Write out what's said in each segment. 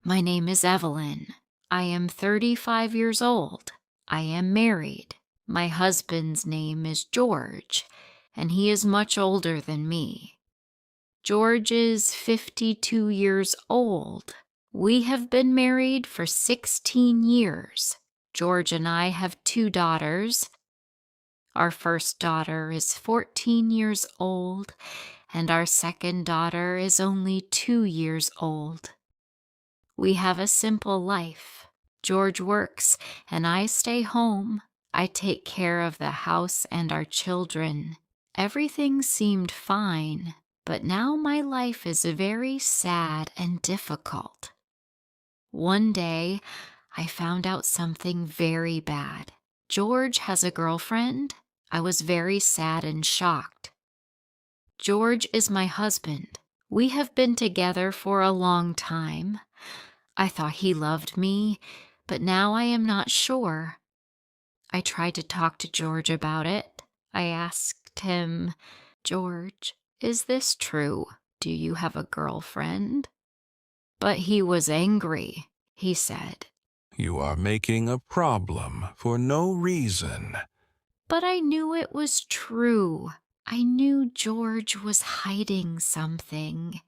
My name is Evelyn. I am 35 years old. I am married. My husband's name is George, and he is much older than me. George is 52 years old. We have been married for 16 years. George and I have 2 daughters. Our first daughter is 14 years old, and our second daughter is only 2 years old. We have a simple life. George works, and I stay home. I take care of the house and our children. Everything seemed fine, but now my life is very sad and difficult. One day, I found out something very bad. George has a girlfriend. I was very sad and shocked. George is my husband. We have been together for a long time. I thought he loved me, but now I am not sure. I tried to talk to George about it. I asked him, "George, is this true? Do you have a girlfriend?" But he was angry. He said, "You are making a problem for no reason." But I knew it was true. I knew George was hiding something.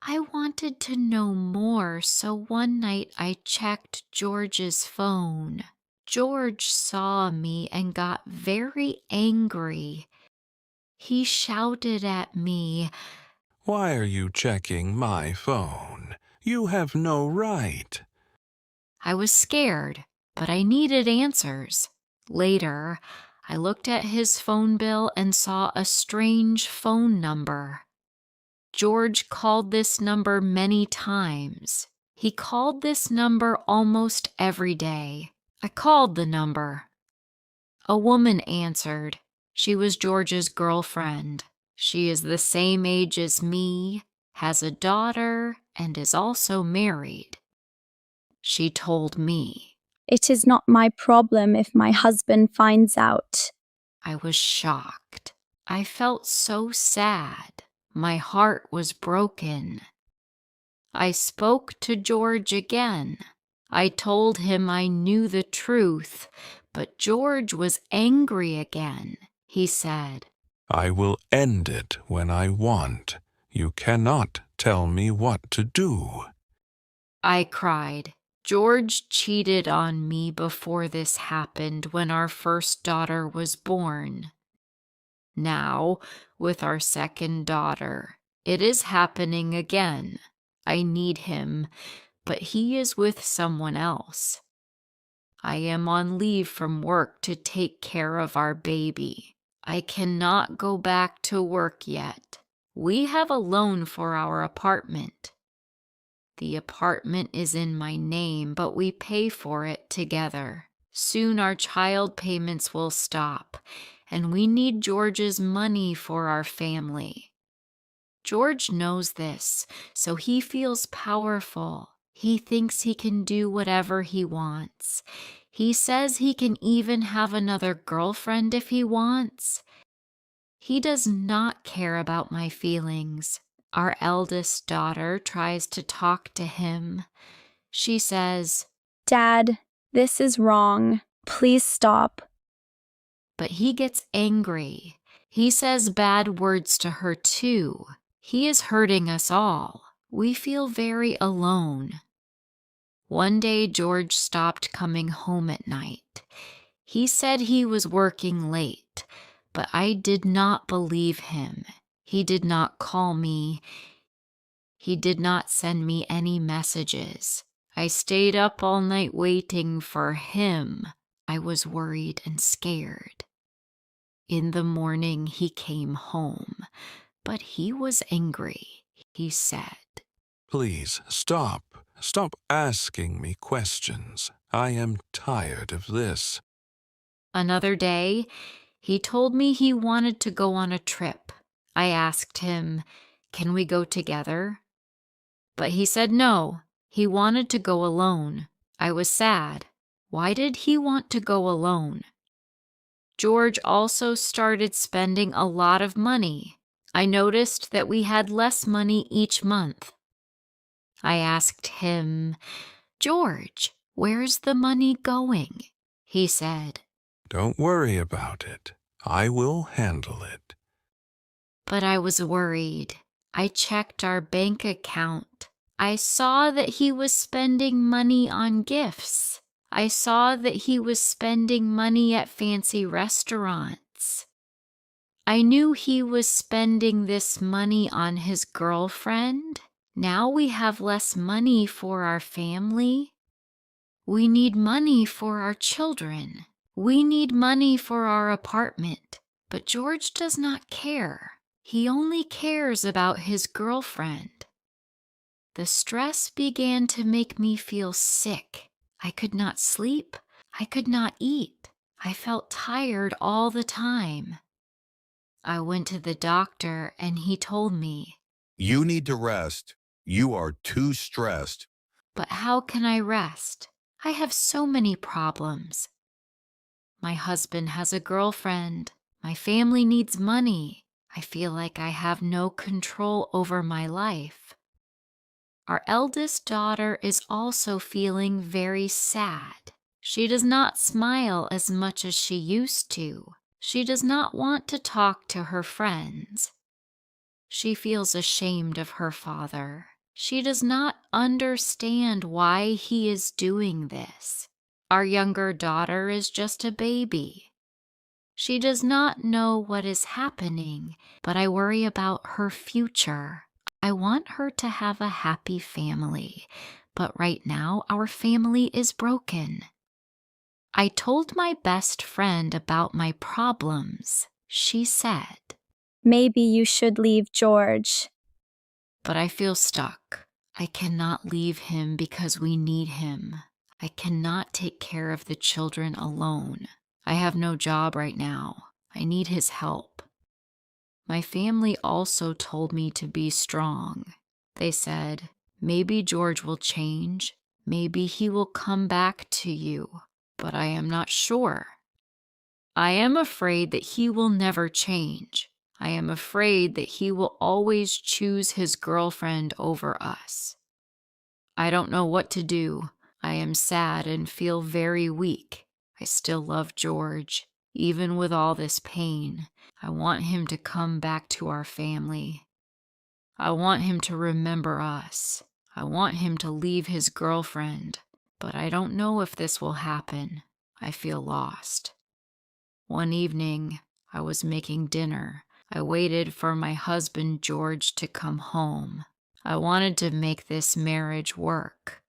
I wanted to know more, so one night I checked George's phone. George saw me and got very angry. He shouted at me, "Why are you checking my phone? You have no right." I was scared, but I needed answers. Later, I looked at his phone bill and saw a strange phone number. George called this number many times. He called this number almost every day. I called the number. A woman answered. She was George's girlfriend. She is the same age as me, has a daughter, and is also married. She told me. "It is not my problem if my husband finds out." I was shocked. I felt so sad. My heart was broken. I spoke to George again. I told him I knew the truth, but George was angry again. He said, "I will end it when I want. You cannot tell me what to do." I cried. George cheated on me before this happened when our first daughter was born. Now, with our second daughter, it is happening again. I need him, but he is with someone else. I am on leave from work to take care of our baby. I cannot go back to work yet. We have a loan for our apartment. The apartment is in my name, but we pay for it together. Soon our child payments will stop, and we need George's money for our family. George knows this, so he feels powerful. He thinks he can do whatever he wants. He says he can even have another girlfriend if he wants. He does not care about my feelings. Our eldest daughter tries to talk to him. She says, "Dad, this is wrong. Please stop." But he gets angry. He says bad words to her too. He is hurting us all. We feel very alone. One day George stopped coming home at night. He said he was working late, but I did not believe him. He did not call me. He did not send me any messages. I stayed up all night waiting for him. I was worried and scared. In the morning, he came home, but he was angry. He said, "Please stop. Stop asking me questions. I am tired of this." Another day, he told me he wanted to go on a trip. I asked him, "Can we go together?" But he said no. He wanted to go alone. I was sad. Why did he want to go alone? George also started spending a lot of money. I noticed that we had less money each month. I asked him, "George, where's the money going?" He said, "Don't worry about it. I will handle it." but I was worried. I checked our bank account. I saw that he was spending money on gifts. I saw that he was spending money at fancy restaurants. I knew he was spending this money on his girlfriend. Now we have less money for our family. We need money for our children. We need money for our apartment. But George does not care. He only cares about his girlfriend. The stress began to make me feel sick. I could not sleep. I could not eat. I felt tired all the time. I went to the doctor and he told me, "You need to rest. You are too stressed." "But how can I rest? I have so many problems. My husband has a girlfriend. My family needs money. I feel like I have no control over my life." Our eldest daughter is also feeling very sad. She does not smile as much as she used to. She does not want to talk to her friends. She feels ashamed of her father. She does not understand why he is doing this. Our younger daughter is just a baby. She does not know what is happening, but I worry about her future. I want her to have a happy family, but right now our family is broken. I told my best friend about my problems. She said, Maybe you should leave George. "But I feel stuck. I cannot leave him because we need him. I cannot take care of the children alone. I have no job right now. I need his help." My family also told me to be strong. They said, "Maybe George will change. Maybe he will come back to you, but I am not sure. I am afraid that he will never change. I am afraid that he will always choose his girlfriend over us. I don't know what to do. I am sad and feel very weak. I still love George, even with all this pain. I want him to come back to our family. I want him to remember us. I want him to leave his girlfriend, but I don't know if this will happen. I feel lost." One evening, I was making dinner. I waited for my husband George to come home. I wanted to make this marriage work.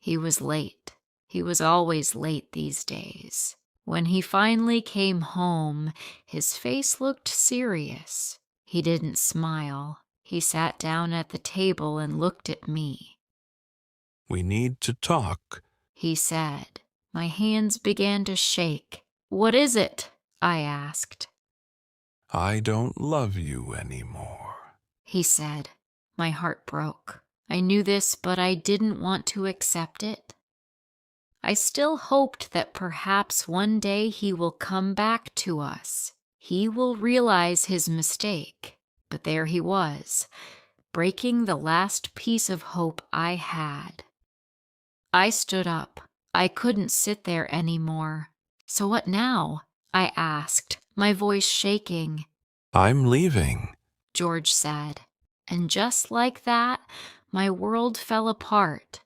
He was late. He was always late these days. When he finally came home, his face looked serious. He didn't smile. He sat down at the table and looked at me. "We need to talk." He said. My hands began to shake. "What is it?" I asked. "I don't love you anymore." He said. My heart broke. I knew this, but I didn't want to accept it. I still hoped that perhaps one day he will come back to us. He will realize his mistake. But there he was, breaking the last piece of hope I had. I stood up. I couldn't sit there anymore. "So what now?" I asked, my voice shaking. "I'm leaving." George said. And just like that, my world fell apart.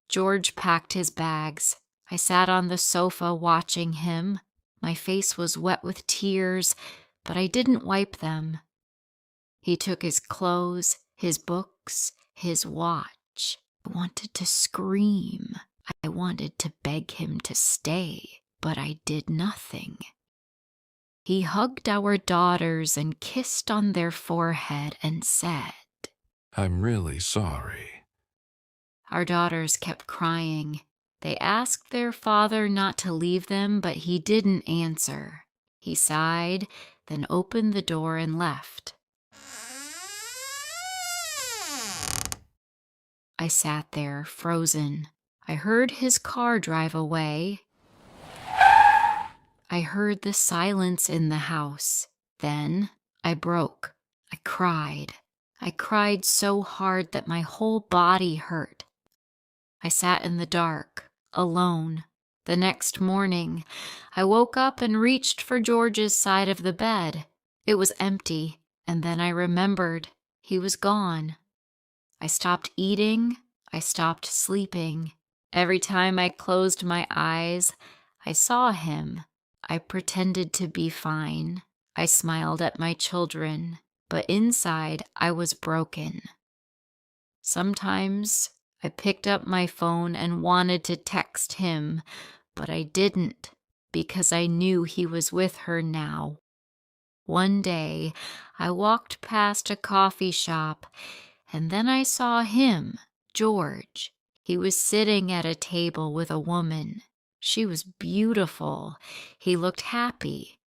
George packed his bags. I sat on the sofa watching him. My face was wet with tears, but I didn't wipe them. He took his clothes, his books, his watch. I wanted to scream. I wanted to beg him to stay, but I did nothing. He hugged our daughters and kissed on their forehead and said, "I'm really sorry." Our daughters kept crying. They asked their father not to leave them, but he didn't answer. He sighed, then opened the door and left. I sat there, frozen. I heard his car drive away. I heard the silence in the house. Then I broke. I cried. I cried so hard that my whole body hurt. I sat in the dark, alone. The next morning, I woke up and reached for George's side of the bed. It was empty, and then I remembered he was gone. I stopped eating. I stopped sleeping. Every time I closed my eyes, I saw him. I pretended to be fine. I smiled at my children, but inside I was broken. Sometimes I picked up my phone and wanted to text him, but I didn't because I knew he was with her now. One day, I walked past a coffee shop, and then I saw him, George. He was sitting at a table with a woman. She was beautiful. He looked happy.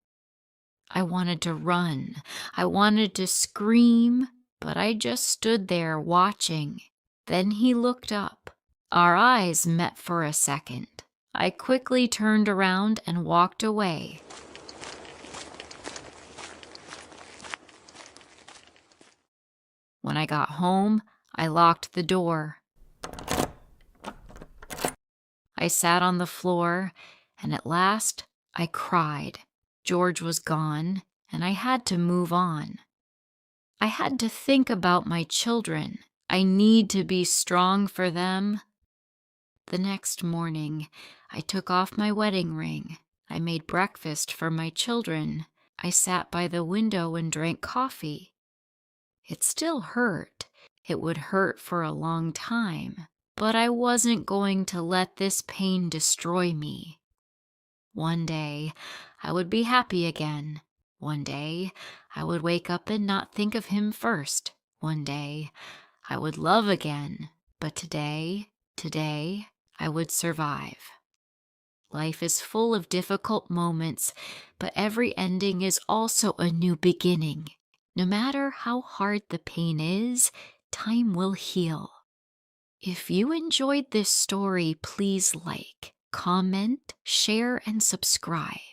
I wanted to run. I wanted to scream, but I just stood there watching. Then he looked up. Our eyes met for a second. I quickly turned around and walked away. When I got home, I locked the door. I sat on the floor, and at last I cried. George was gone, and I had to move on. I had to think about my children. I need to be strong for them. The next morning, I took off my wedding ring. I made breakfast for my children. I sat by the window and drank coffee. It still hurt. It would hurt for a long time, but I wasn't going to let this pain destroy me. One day, I would be happy again. One day, I would wake up and not think of him first. One day, I would love again. But today, I would survive. Life is full of difficult moments, but every ending is also a new beginning. No matter how hard the pain is, time will heal. If you enjoyed this story, please like, comment, share, and subscribe.